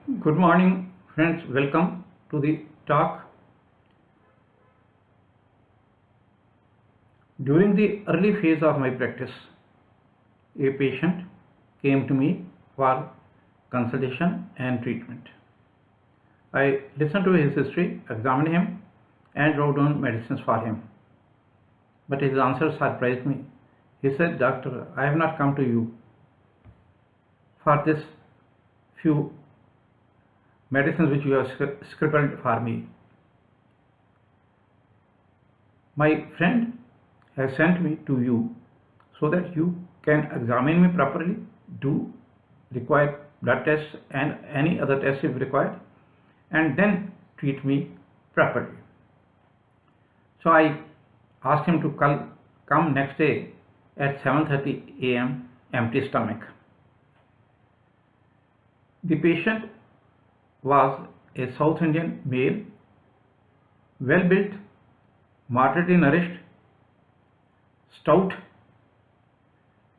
Good morning, friends. Welcome to the talk. During the early phase of my practice, a patient came to me for consultation and treatment. I listened to his history, examined him, and wrote down medicines for him. But his answer surprised me. He said, "Doctor, I have not come to you for this few medicines which you have scribbled for me. My friend has sent me to you so that you can examine me properly, do required blood tests and any other tests if required, and then treat me properly." So I asked him to come next day at 7:30 a.m. empty stomach. The patient was a South Indian male, well built, moderately nourished, stout,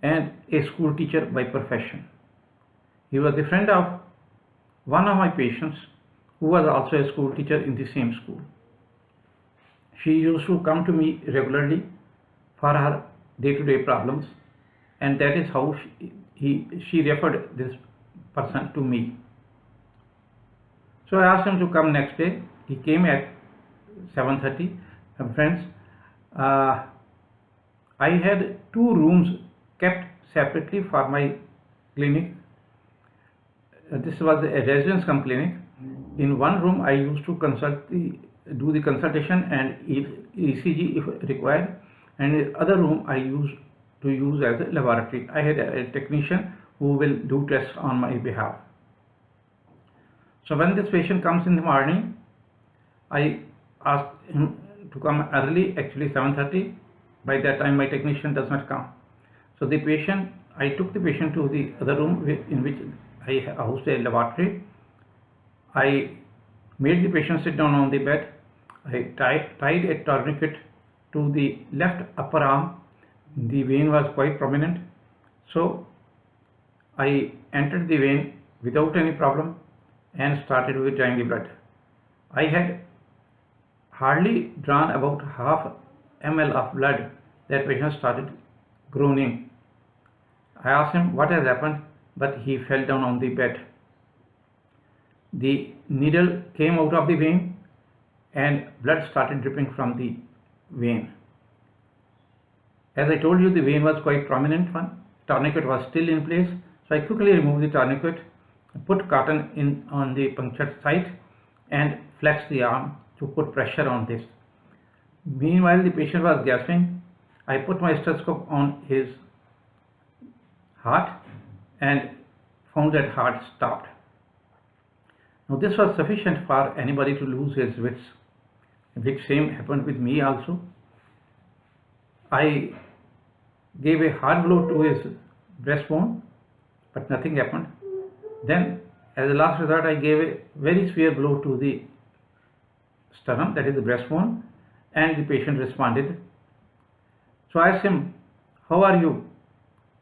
and a school teacher by profession. He was the friend of one of my patients who was also a school teacher in the same school. She used to come to me regularly for her day-to-day problems, and that is how she referred this person to me. So I asked him to come next day. He came at 7:30. Friends, I had two rooms kept separately for my clinic. This was a residence cum clinic. In one room, I used to do the consultation and ECG if required, and in the other room, I used to use as a laboratory. I had a technician who will do tests on my behalf. So when this patient comes in the morning, I ask him to come early, actually 7:30. By that time, my technician does not come. So I took the patient to the other room in which I housed a laboratory. I made the patient sit down on the bed. I tied a tourniquet to the left upper arm. The vein was quite prominent. So I entered the vein without any problem and started withdrawing the blood. I had hardly drawn about half ml of blood. That patient started groaning. I asked him what has happened, but he fell down on the bed. The needle came out of the vein and blood started dripping from the vein. As I told you, the vein was quite prominent one. Tourniquet was still in place, so I quickly removed the tourniquet, put cotton on the punctured site, and flexed the arm to put pressure on this. Meanwhile, the patient was gasping. I put my stethoscope on his heart and found that heart stopped. Now this was sufficient for anybody to lose his wits, which same happened with me also. I gave a hard blow to his breastbone, but nothing happened. Then, as a last resort, I gave a very severe blow to the sternum, that is the breastbone, and the patient responded. So I asked him, "How are you?"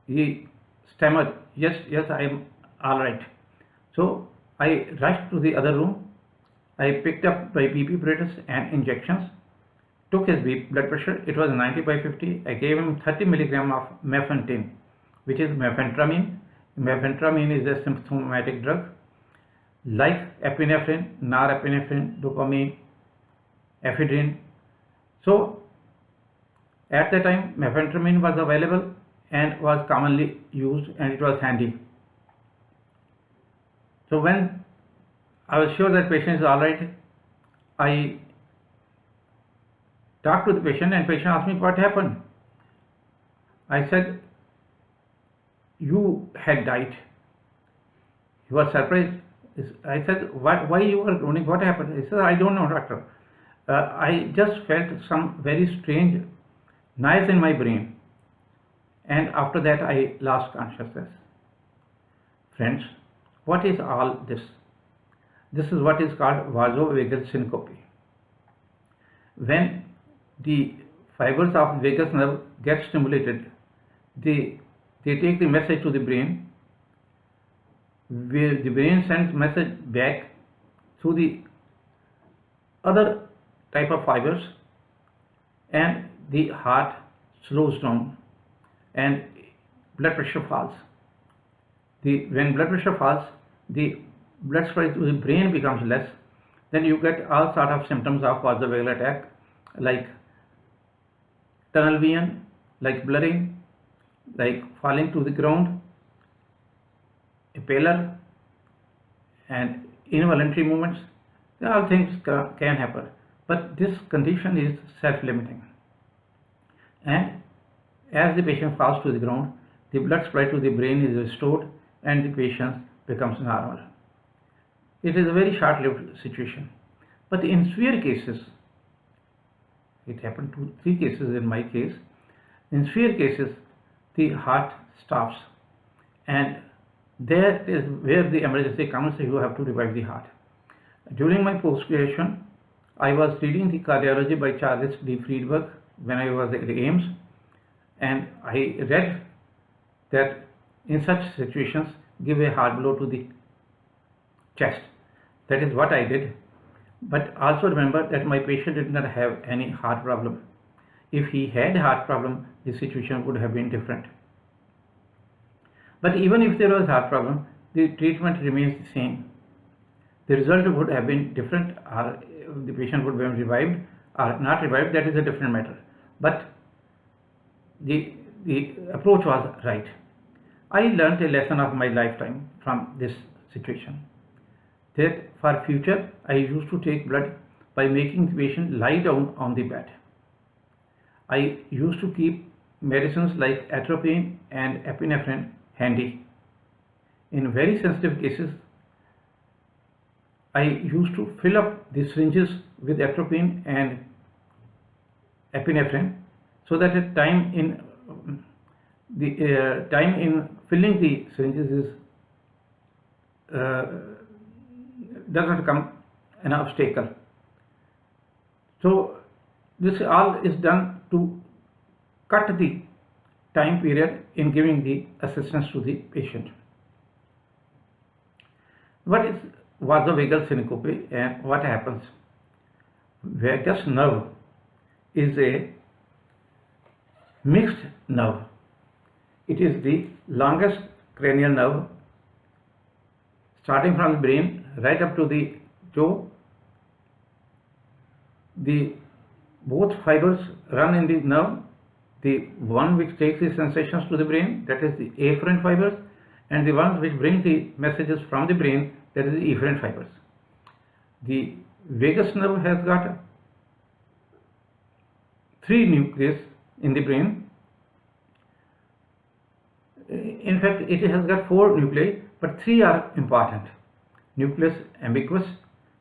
He stammered, yes, I am all right." So I rushed to the other room. I picked up my BP apparatus and injections, took his blood pressure. It was 90/50. I gave him 30 milligram of mefentin, which is mefentramine. Mefentramine is a symptomatic drug like epinephrine, norepinephrine, dopamine, ephedrine. So at the time, mefentramine was available and was commonly used, and it was handy. So when I was sure that patient is all right, I talked to the patient, and patient asked me what happened. I said, "You had died." He was surprised. I said, why you were groaning? What happened? He said, "I don't know, doctor. I just felt some very strange noise in my brain, and after that I lost consciousness." Friends, what is all this? This is what is called vasovagal syncope. When the fibers of the vagus nerve get stimulated, they take the message to the brain where the brain sends message back through the other type of fibers, and the heart slows down and blood pressure falls. When blood pressure falls, the blood supply to the brain becomes less. Then you get all sort of symptoms of vasovagal attack, like tunnel vision, like blurring, like falling to the ground, a pallor, and involuntary movements. All things can happen, but this condition is self-limiting. And as the patient falls to the ground, the blood supply to the brain is restored and the patient becomes normal. It is a very short-lived situation. But in severe cases, it happened to 3 cases in my case. In severe cases, the heart stops, and there is where the emergency comes. You have to revive the heart. During my post-graduation, I was reading the cardiology by Charles D. Friedberg when I was at AIMS, and I read that in such situations, give a hard blow to the chest. That is what I did. But also remember that my patient did not have any heart problem. If he had heart problem, the situation would have been different. But even if there was heart problem, the treatment remains the same. The result would have been different, or the patient would have been revived or not revived. That is a different matter. But the approach was right. I learned a lesson of my lifetime from this situation, that for future I used to take blood by making the patient lie down on the bed. I used to keep medicines like atropine and epinephrine handy. In very sensitive cases, I used to fill up the syringes with atropine and epinephrine, so that the time in filling the syringes is does not come an obstacle. So this all is done to cut the time period in giving the assistance to the patient. What is vasovagal syncope and what happens? Vagus nerve is a mixed nerve. It is the longest cranial nerve, starting from the brain right up to the toe. Both fibers run in the nerve. The one which takes the sensations to the brain, that is the afferent fibers, and the ones which bring the messages from the brain, that is the efferent fibers. The vagus nerve has got 3 nucleus in the brain. In fact, it has got 4 nuclei, but 3 are important: nucleus ambiguous,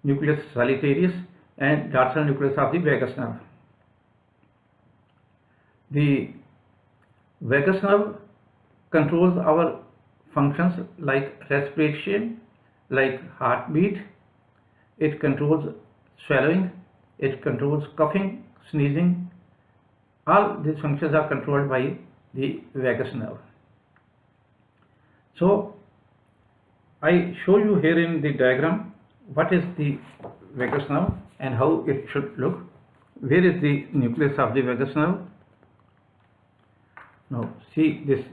nucleus solitarius, and dorsal nucleus of the vagus nerve. The vagus nerve controls our functions like respiration, like heartbeat. It controls swallowing, it controls coughing, sneezing. All these functions are controlled by the vagus nerve. So I show you here in the diagram what is the vagus nerve and how it should look. Where is the nucleus of the vagus nerve? Now see this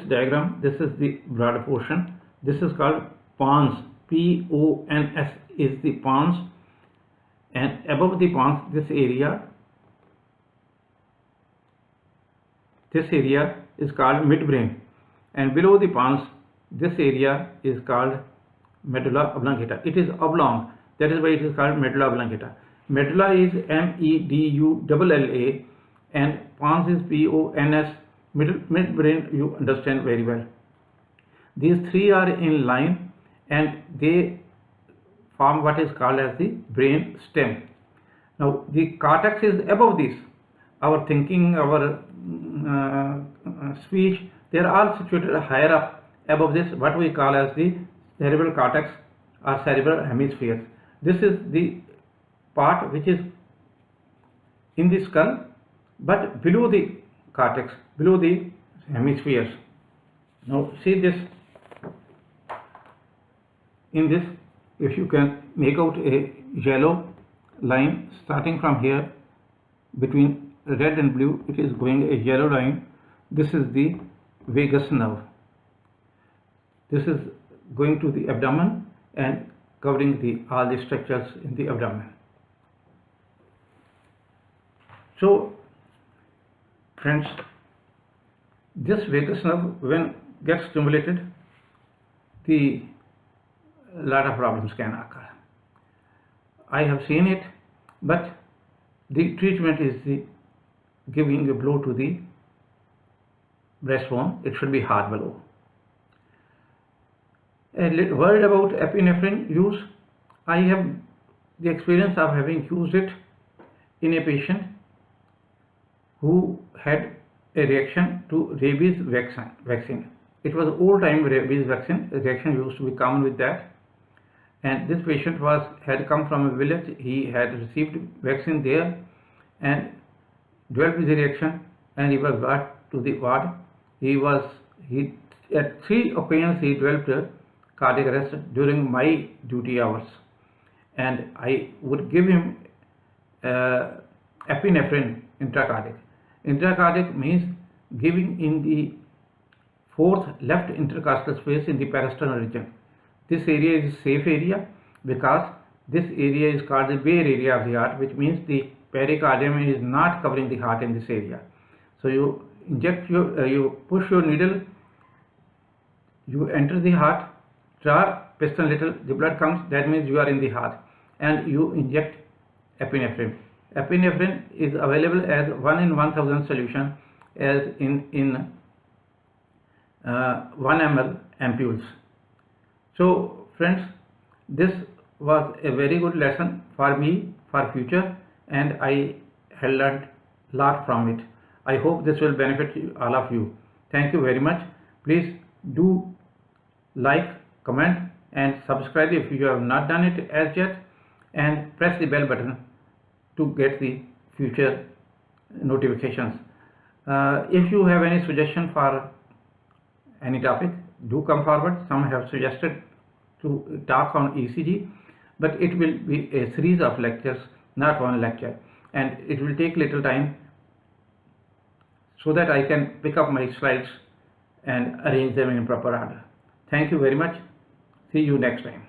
diagram. This is the broad portion. This is called pons. P-O-N-S is the pons, and above the pons, this area is called midbrain, and below the pons, this area is called medulla oblongata. It is oblong, that is why it is called medulla oblongata. Medulla is M-E-D-U-L-L-A, and pons is P-O-N-S. Midbrain you understand very well. These 3 are in line, and they form what is called as the brain stem. Now the cortex is above this. Our thinking, our speech, they are all situated higher up above this, what we call as the cerebral cortex or cerebral hemisphere. This is the part which is in the skull, but below the cortex, below the hemispheres. Now see this In this, if you can make out a yellow line starting from here, between red and blue it is going a yellow line. This is the vagus nerve. This is going to the abdomen and covering all the structures in the abdomen. So friends, this vagus nerve, when gets stimulated, a lot of problems can occur. I have seen it, but the treatment is giving a blow to the breastbone. It should be hard blow. A word about epinephrine use. I have the experience of having used it in a patient who had a reaction to rabies vaccine. It was old time rabies vaccine. A reaction used to be common with that. And this patient had come from a village. He had received vaccine there and developed the reaction, and he was brought to the ward. At 3 occasions he developed cardiac arrest during my duty hours, and I would give him epinephrine intracardiac. Intracardiac means giving in the 4th left intercostal space in the parasternal region. This area is a safe area because this area is called the bare area of the heart, which means the pericardium is not covering the heart in this area. So you inject you push your needle, you enter the heart, draw piston little, the blood comes, that means you are in the heart, and you inject epinephrine. Epinephrine is available as 1 in 1000 solution, as in 1 ml ampules. So friends, this was a very good lesson for me for future, and I have learned a lot from it. I hope this will benefit all of you. Thank you very much. Please do like, comment and subscribe if you have not done it as yet, and press the bell button to get the future notifications. If you have any suggestion for any topic, do come forward. Some have suggested to talk on ECG, but it will be a series of lectures, not one lecture, and it will take little time so that I can pick up my slides and arrange them in proper order. Thank you very much. See you next time.